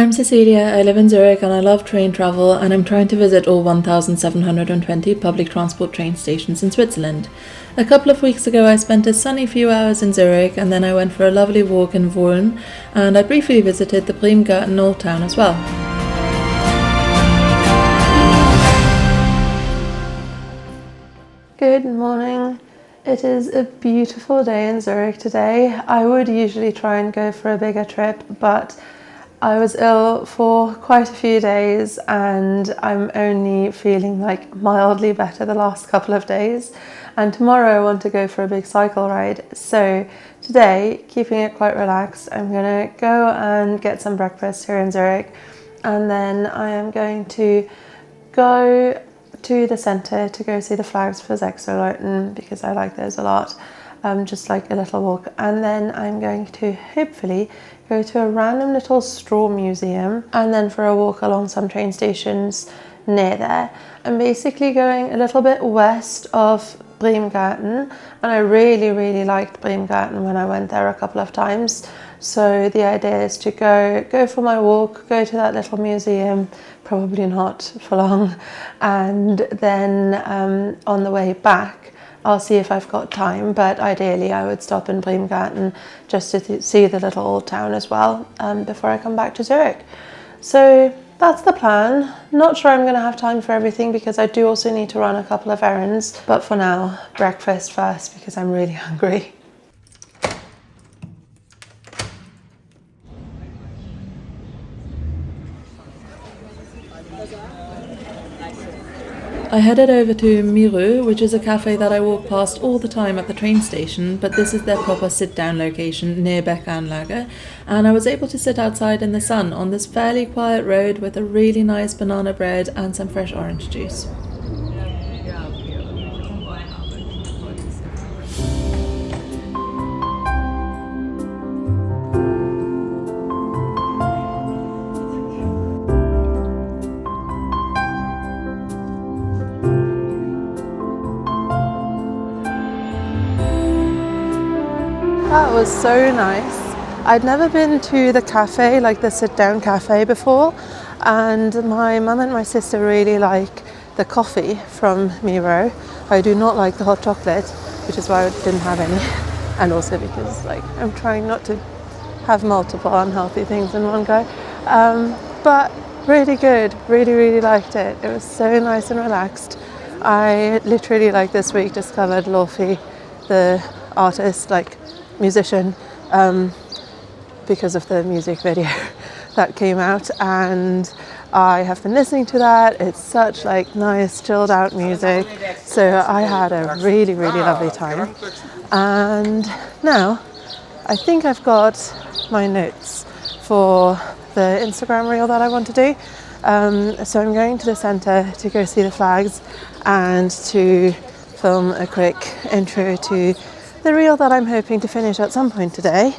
I'm Cecilia, I live in Zurich and I love train travel, and I'm trying to visit all 1,720 public transport train stations in Switzerland. A couple of weeks ago I spent a sunny few hours in Zurich, and then I went for a lovely walk in Wohlen, and I briefly visited the Bremgarten Old Town as well. Good morning. It is a beautiful day in Zurich today. I would usually try and go for a bigger trip, but I was ill for quite a few days and I'm only feeling like mildly better the last couple of days. And tomorrow I want to go for a big cycle ride. So today, keeping it quite relaxed, I'm gonna go and get some breakfast here in Zurich. And then I am going to go to the centre to go see the flags for Sechserleuten because I like those a lot. Just like a little walk, and then I'm going to hopefully go to a random little straw museum and then for a walk along some train stations near there. I'm basically going a little bit west of Bremgarten, and I really liked Bremgarten when I went there a couple of times. So the idea is to go for my walk, go to that little museum, probably not for long, and then on the way back I'll see if I've got time, but ideally I would stop in Bremgarten just to see the little old town as well before I come back to Zurich. So that's the plan. Not sure I'm going to have time for everything because I do also need to run a couple of errands, but for now, breakfast first because I'm really hungry. I headed over to Miro, which is a cafe that I walk past all the time at the train station, but this is their proper sit-down location near Beckanlage, and I was able to sit outside in the sun on this fairly quiet road with a really nice banana bread and some fresh orange juice. That was so nice. I'd never been to the cafe, like the sit-down cafe before, and my mum and my sister really like the coffee from Miro. I do not like the hot chocolate, which is why I didn't have any, and also because like I'm trying not to have multiple unhealthy things in one go. But really good, really liked it. It was so nice and relaxed. I literally like this week discovered Lofi, the artist, like musician, because of the music video that came out, and I have been listening to that. It's such like nice chilled out music, so I had a really lovely time. And now I think I've got my notes for the Instagram reel that I want to do, so I'm going to the centre to go see the flags and to film a quick intro to the reel that I'm hoping to finish at some point today.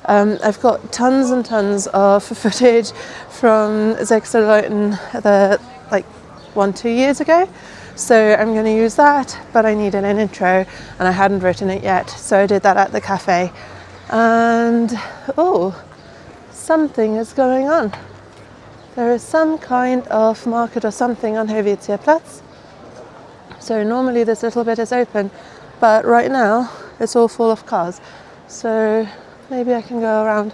I've got tons and tons of footage from Sechserleuten like 1-2 years ago, so I'm going to use that, but I needed an intro and I hadn't written it yet, so I did that at the cafe. And oh, something is going on. There is some kind of market or something on Helvetiaplatz. So normally this little bit is open, but right now it's all full of cars, so maybe I can go around.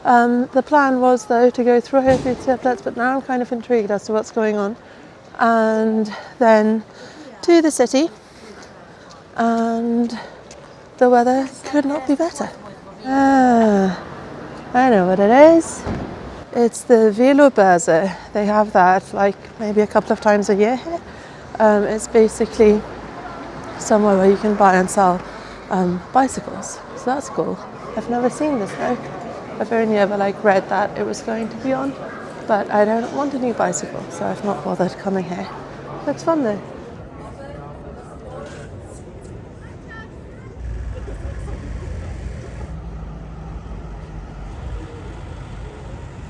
The plan was though to go through Helvetiaplatz, but now I'm kind of intrigued as to what's going on, and then to the city, and the weather could not be better. I know what it is. It's the Velobörse. They have that like maybe a couple of times a year here. It's basically somewhere where you can buy and sell bicycles, so that's cool. I've never seen this though. I've only ever like read that it was going to be on, but I don't want a new bicycle, so I've not bothered coming here. Looks fun though.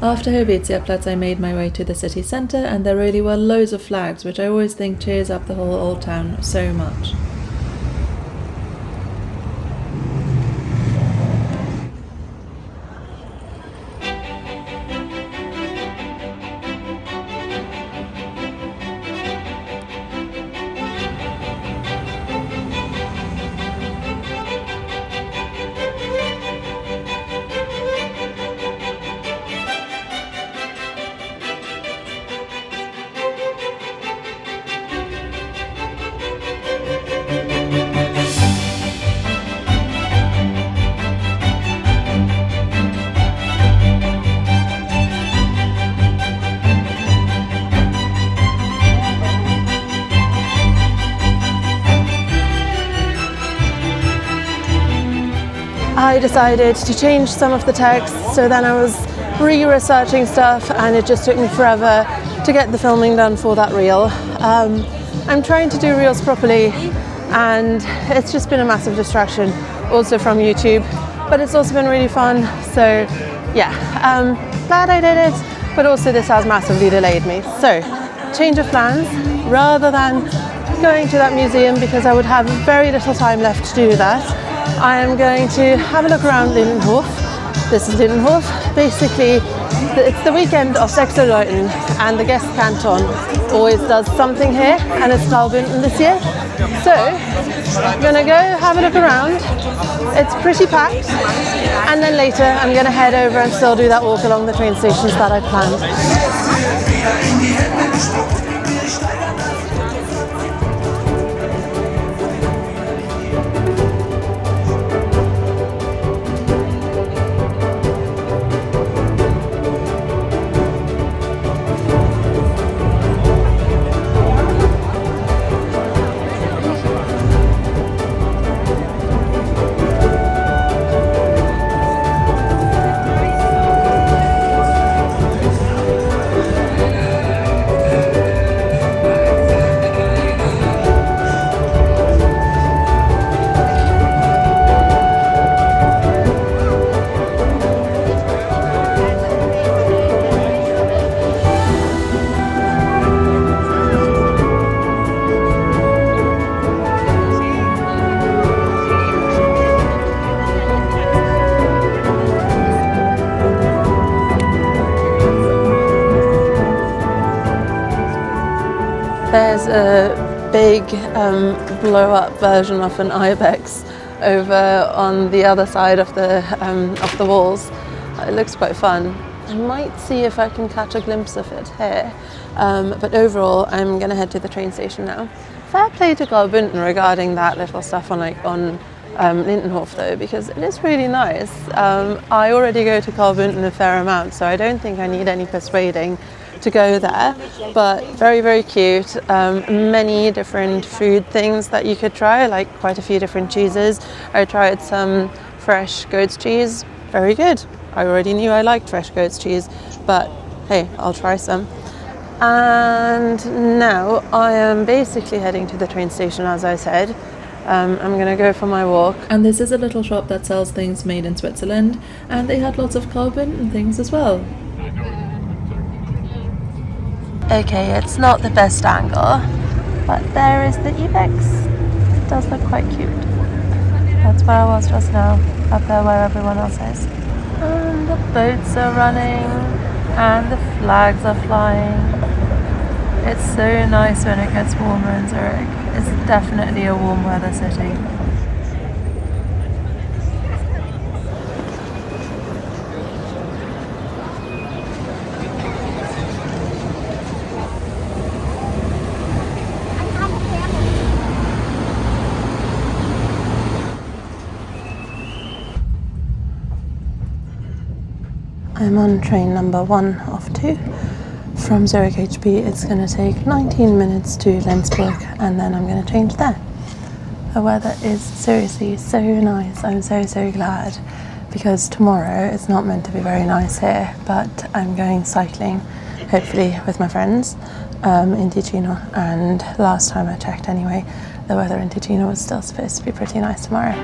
After Helvetiaplatz I made my way to the city centre, and there really were loads of flags, which I always think cheers up the whole old town so much. decided to change some of the text, so then I was re-researching stuff and it just took me forever to get the filming done for that reel. I'm trying to do reels properly and it's just been a massive distraction also from YouTube, but it's also been really fun, so yeah, glad I did it, but also this has massively delayed me. So change of plans, rather than going to that museum because I would have very little time left to do that, I am going to have a look around Lindenhof. This is Lindenhof. Basically, it's the weekend of Sechserleuten and the guest canton always does something here, and it's Graubünden this year. So I'm gonna go have a look around. It's pretty packed, and then later I'm gonna head over and still do that walk along the train stations that I planned. There's a big blow-up version of an ibex over on the other side of the walls. It looks quite fun. I might see if I can catch a glimpse of it here. But overall, I'm going to head to the train station now. Fair play to Graubünden regarding that little stuff on Lindenhof though, because it is really nice. I already go to Graubünden a fair amount, so I don't think I need any persuading to go there, but very, very cute. Many different food things that you could try, like quite a few different cheeses. I tried some fresh goat's cheese, very good. I already knew I liked fresh goat's cheese, but hey, I'll try some. And now I am basically heading to the train station, as I said. I'm gonna go for my walk. And this is a little shop that sells things made in Switzerland, and they had lots of Graubünden things as well. Okay, it's not the best angle, but there is the ibex. It does look quite cute. That's where I was just now, up there where everyone else is. And the boats are running, and the flags are flying. It's so nice when it gets warmer in Zurich. It's definitely a warm weather city. I'm on train number 1 of 2 from Zurich HB. It's going to take 19 minutes to Lenzburg, and then I'm going to change there. The weather is seriously so nice. I'm so glad, because tomorrow it's not meant to be very nice here, but I'm going cycling, hopefully with my friends, in Ticino, and last time I checked anyway, the weather in Ticino was still supposed to be pretty nice tomorrow.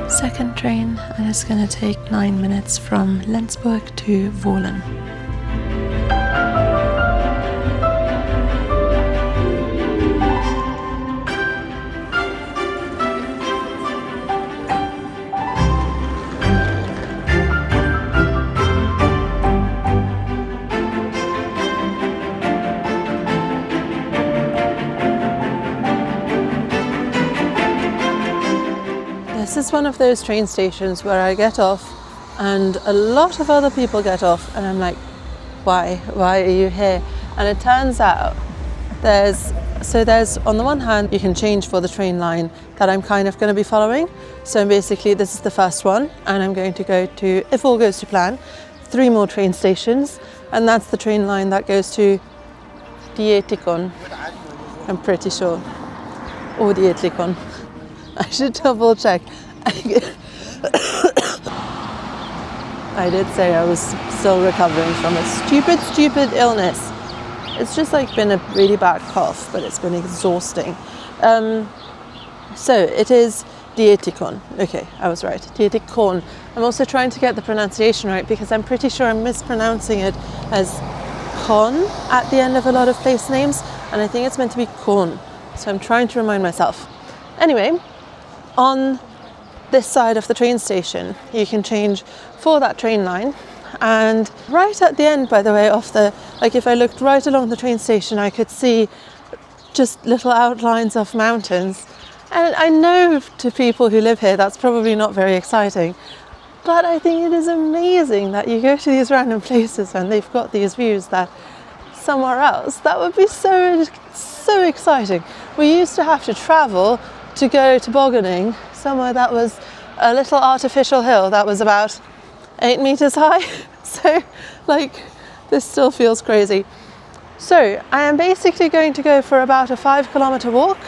Second train, and it's going to take 9 minutes from Lenzburg to Wohlen. This This is one of those train stations where I get off and a lot of other people get off and I'm like, why are you here? And it turns out there's on the one hand you can change for the train line that I'm kind of going to be following. So basically this is the first one and I'm going to go to, if all goes to plan, 3 more train stations, and that's the train line that goes to Dietikon, I'm pretty sure, or Dietikon. I should double check. I did say I was still recovering from a stupid illness. It's just like been a really bad cough, but it's been exhausting. So it is Dietikon. Okay, I was right. Dietikon. I'm also trying to get the pronunciation right because I'm pretty sure I'm mispronouncing it as Kon at the end of a lot of place names, and I think it's meant to be Kon. So I'm trying to remind myself. Anyway, on this side of the train station, you can change for that train line. And right at the end, by the way, if I looked right along the train station, I could see just little outlines of mountains. And I know to people who live here, that's probably not very exciting. But I think it is amazing that you go to these random places and they've got these views that somewhere else, that would be so exciting. We used to have to travel to go tobogganing somewhere that was a little artificial hill that was about 8 meters high. So this still feels crazy. So I am basically going to go for about a 5-kilometer walk.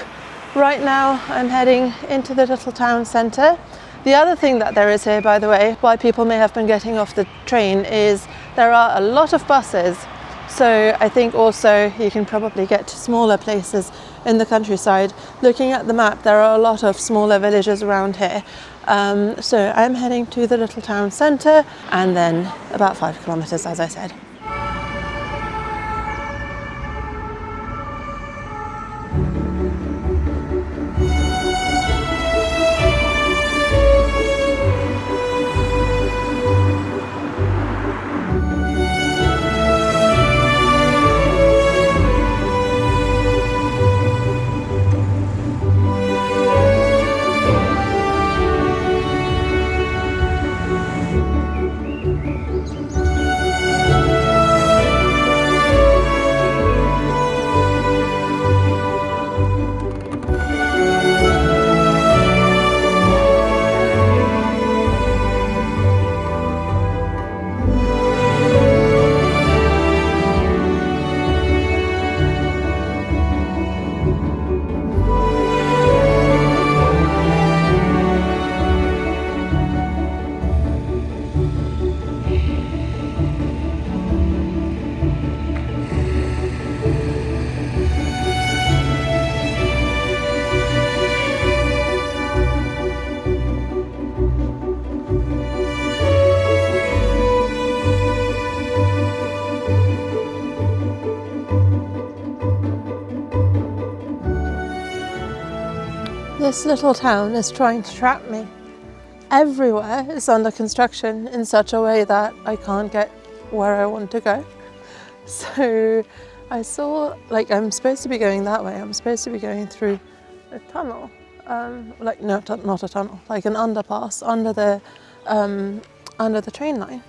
Right now I'm heading into the little town centre. The other thing that there is here, by the way, why people may have been getting off the train, is there are a lot of buses. So I think also you can probably get to smaller places in the countryside. Looking at the map, there are a lot of smaller villages around here. So I'm heading to the little town centre and then about 5 kilometres, as I said. This little town is trying to trap me. Everywhere is under construction in such a way that I can't get where I want to go. So I saw, I'm supposed to be going that way. I'm supposed to be going through a tunnel. Not a tunnel, like an underpass under the train line.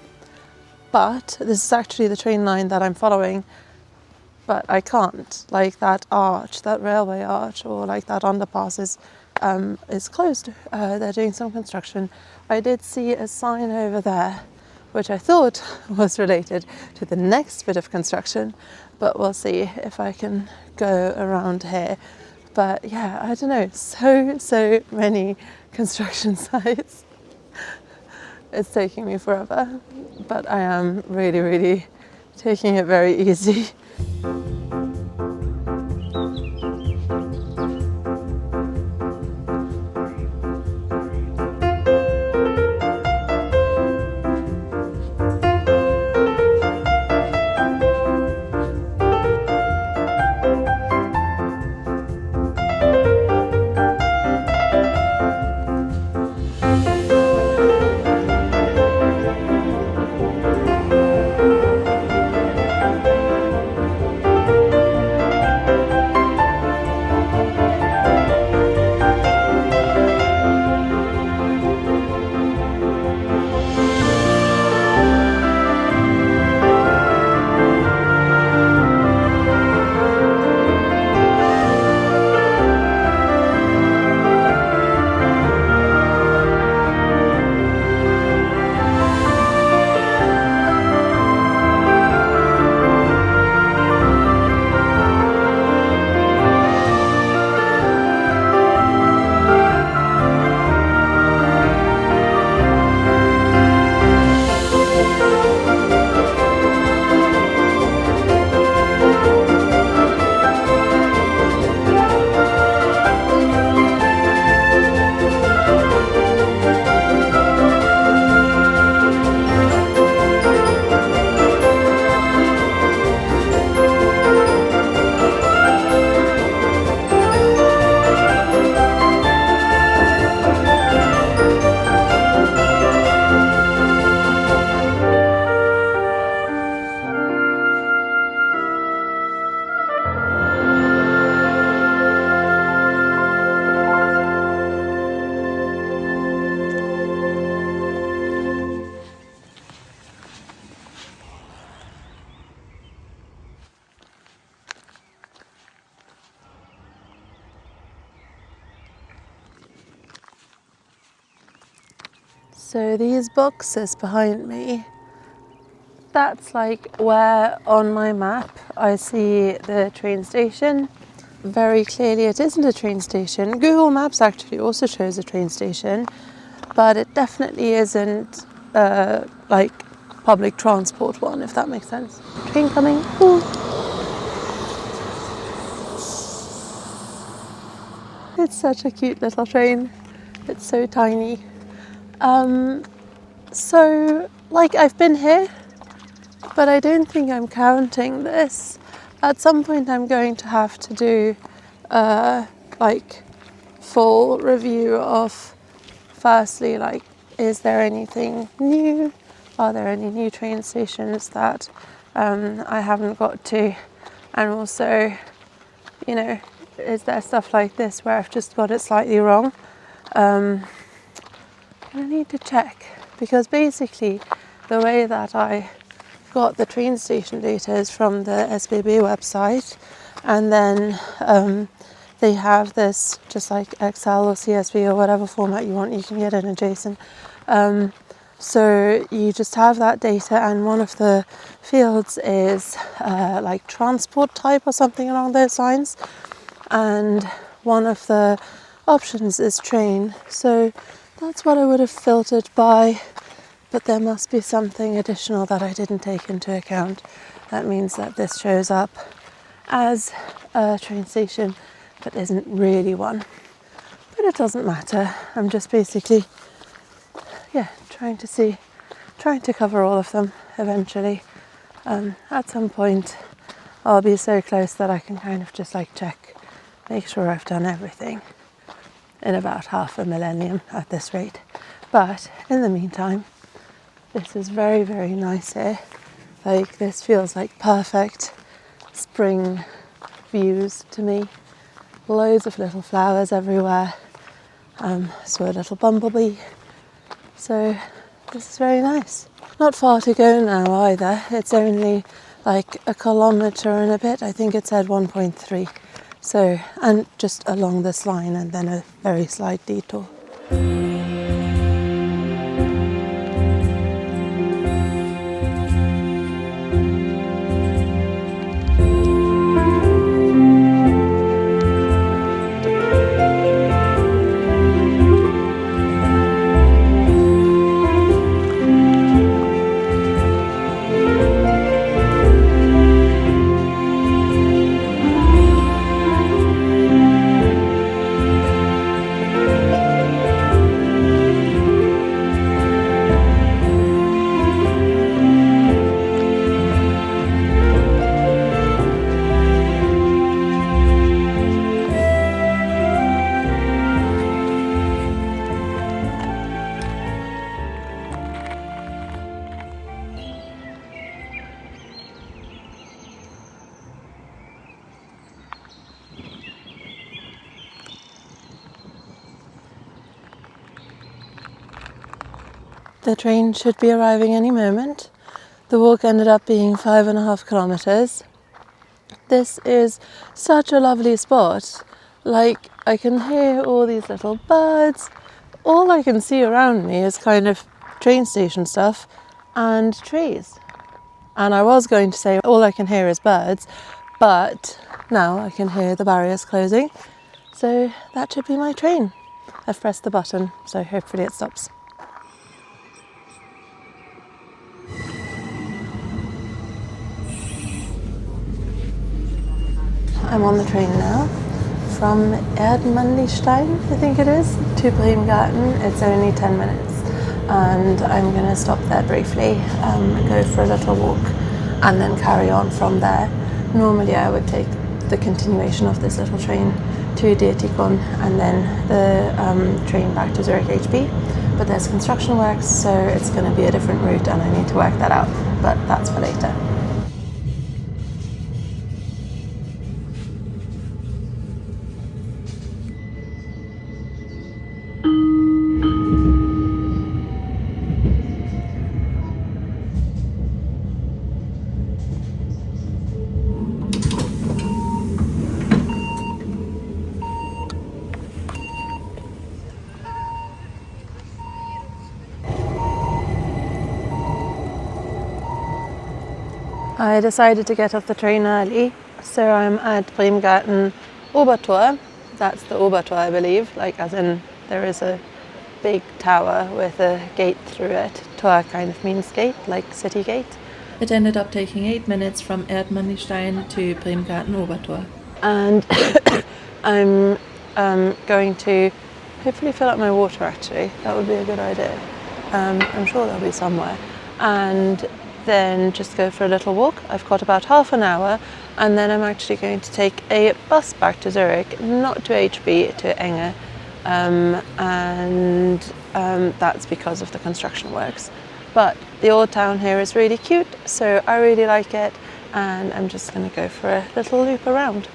But this is actually the train line that I'm following. But I can't. That arch, that railway arch, or that underpass is closed. They're doing some construction. I did see a sign over there, which I thought was related to the next bit of construction, but we'll see if I can go around here. But yeah, I don't know, so many construction sites. It's taking me forever, but I am really taking it very easy. So these boxes behind me, that's like where on my map I see the train station. Very clearly it isn't a train station. Google Maps actually also shows a train station, but it definitely isn't like public transport one, if that makes sense. Train coming. Ooh. It's such a cute little train. It's so tiny. So like I've been here, but I don't think I'm counting this. At some point I'm going to have to do like full review of, firstly, like, is there anything new? Are there any new train stations that I haven't got to? And also, you know, is there stuff like this where I've just got it slightly wrong? I need to check, because basically the way that I got the train station data is from the SBB website, and then they have this, just like Excel or CSV or whatever format you want, you can get it in JSON. So you just have that data, and one of the fields is like transport type or something along those lines, and one of the options is train. So that's what I would have filtered by, but there must be something additional that I didn't take into account. That means that this shows up as a train station but isn't really one. But it doesn't matter. I'm just basically, trying to cover all of them eventually. At some point I'll be so close that I can kind of just like check, make sure I've done everything in about half a millennium at this rate. But in the meantime, this is very, very nice here. Like, this feels like perfect spring views to me. Loads of little flowers everywhere. Saw a little bumblebee. So this is very nice. Not far to go now either. It's only like a kilometre and a bit. I think it said 1.3. So, and just along this line, and then a very slight detour. The train should be arriving any moment. The walk ended up being 5.5 kilometers. This is such a lovely spot. Like, I can hear all these little birds. All I can see around me is kind of train station stuff and trees. And I was going to say all I can hear is birds, but now I can hear the barriers closing. So that should be my train. I've pressed the button, so hopefully it stops. I'm on the train now from Erdmannlistein, I think it is, to Bremgarten. It's only 10 minutes, and I'm going to stop there briefly, go for a little walk, and then carry on from there. Normally I would take the continuation of this little train to Dietikon and then the train back to Zurich HB, but there's construction works, so it's going to be a different route and I need to work that out, but that's for later. I decided to get off the train early, so I'm at Bremgarten Obertor. That's the Obertor, I believe, like as in there is a big tower with a gate through it. Tor kind of means gate, like city gate. It ended up taking 8 minutes from Erdmannlistein to Bremgarten Obertor. And I'm going to hopefully fill up my water actually. That would be a good idea. I'm sure there'll be somewhere. And then just go for a little walk. I've got about half an hour, and then I'm actually going to take a bus back to Zurich, not to HB, to Enge. That's because of the construction works. But the old town here is really cute, so I really like it, and I'm just going to go for a little loop around.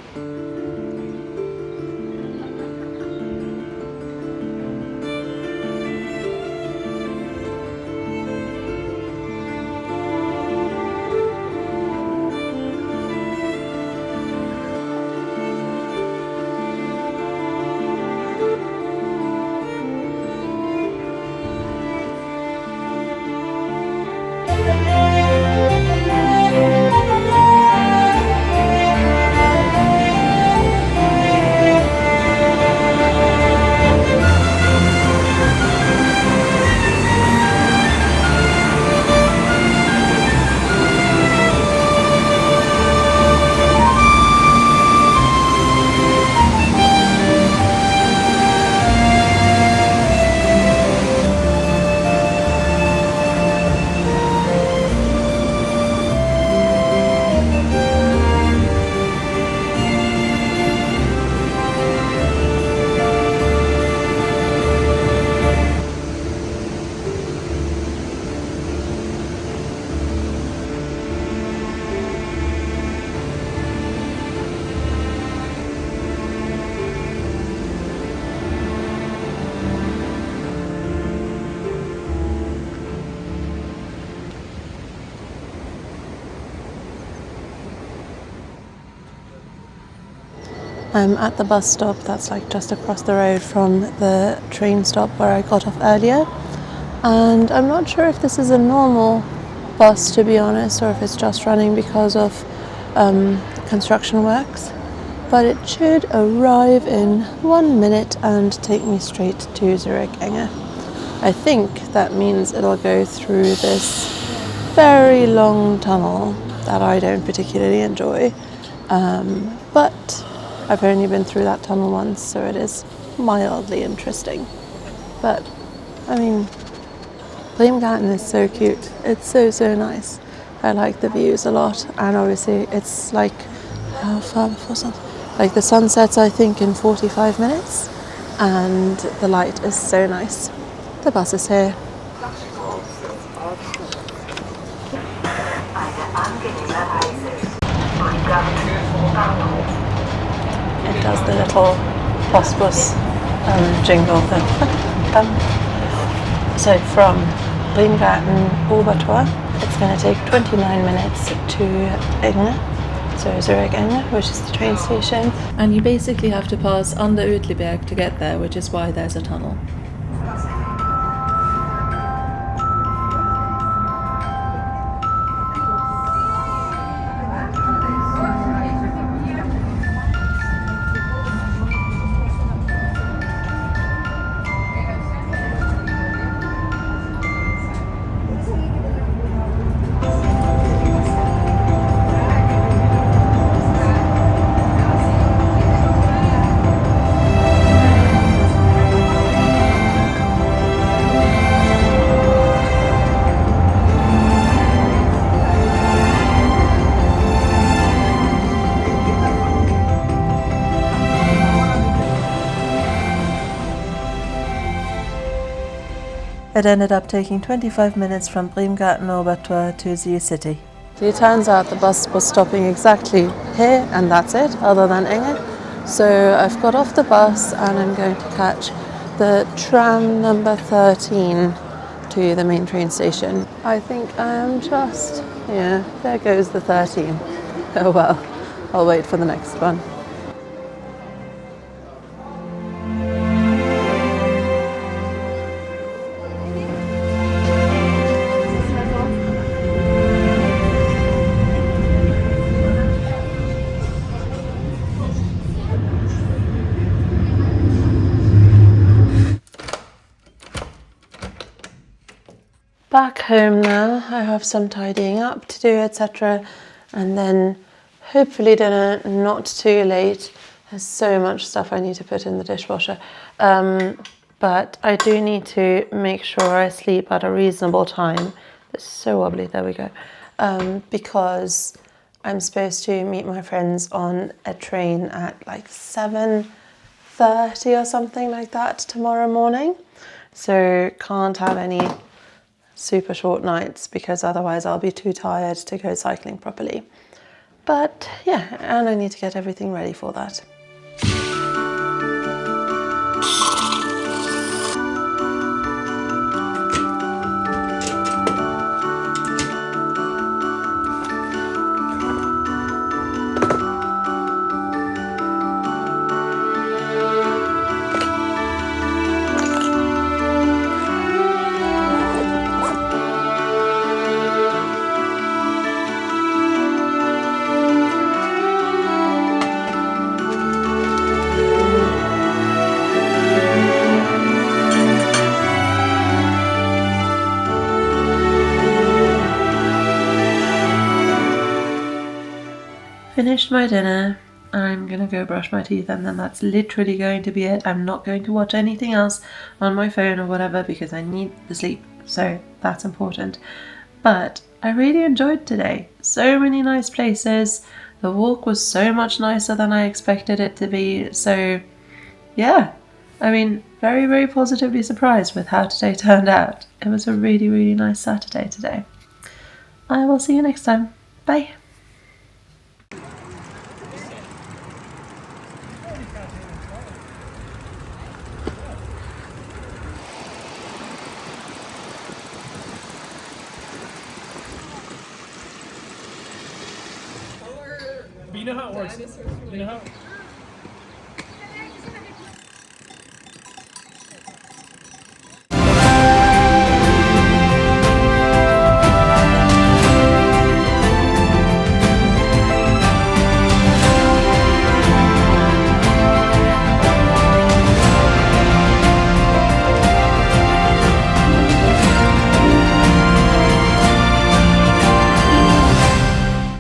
I'm at the bus stop that's like just across the road from the train stop where I got off earlier, and I'm not sure if this is a normal bus to be honest, or if it's just running because of construction works, but it should arrive in 1 minute and take me straight to Zurich Enge. I think that means it'll go through this very long tunnel that I don't particularly enjoy, but I've only been through that tunnel once, so it is mildly interesting. But, I mean, Bremgarten is so cute. It's so nice. I like the views a lot, and obviously it's like, how far before sun? Like the sun sets, I think, in 45 minutes, and the light is so nice. The bus is here. It does the little bus jingle thing. So from Bremgarten Obertor, it's going to take 29 minutes to Enge, so Zurich Enge, which is the train station. And you basically have to pass under Uetliberg to get there, which is why there's a tunnel. It ended up taking 25 minutes from Bremgarten Obertor to the city. It turns out the bus was stopping exactly here, and that's it, other than Enge. So I've got off the bus and I'm going to catch the tram number 13 to the main train station. I think I am just, yeah, there goes the 13. Oh well, I'll wait for the next one. back home now. I have some tidying up to do, etc. And then hopefully dinner not too late. There's so much stuff I need to put in the dishwasher. But I do need to make sure I sleep at a reasonable time. It's so wobbly, there we go. Because I'm supposed to meet my friends on a train at like 7:30 or something like that tomorrow morning. So can't have any super short nights because otherwise I'll be too tired to go cycling properly. But yeah, and I need to get everything ready for that. Finished my dinner. I'm gonna go brush my teeth and then that's literally going to be it. I'm not going to watch anything else on my phone or whatever because I need the sleep, so that's important. But I really enjoyed today. So many nice places. The walk was so much nicer than I expected it to be. So yeah, I mean, very, very positively surprised with how today turned out. It was a really, really nice Saturday today. I will see you next time. Bye. But you know how it works. You know how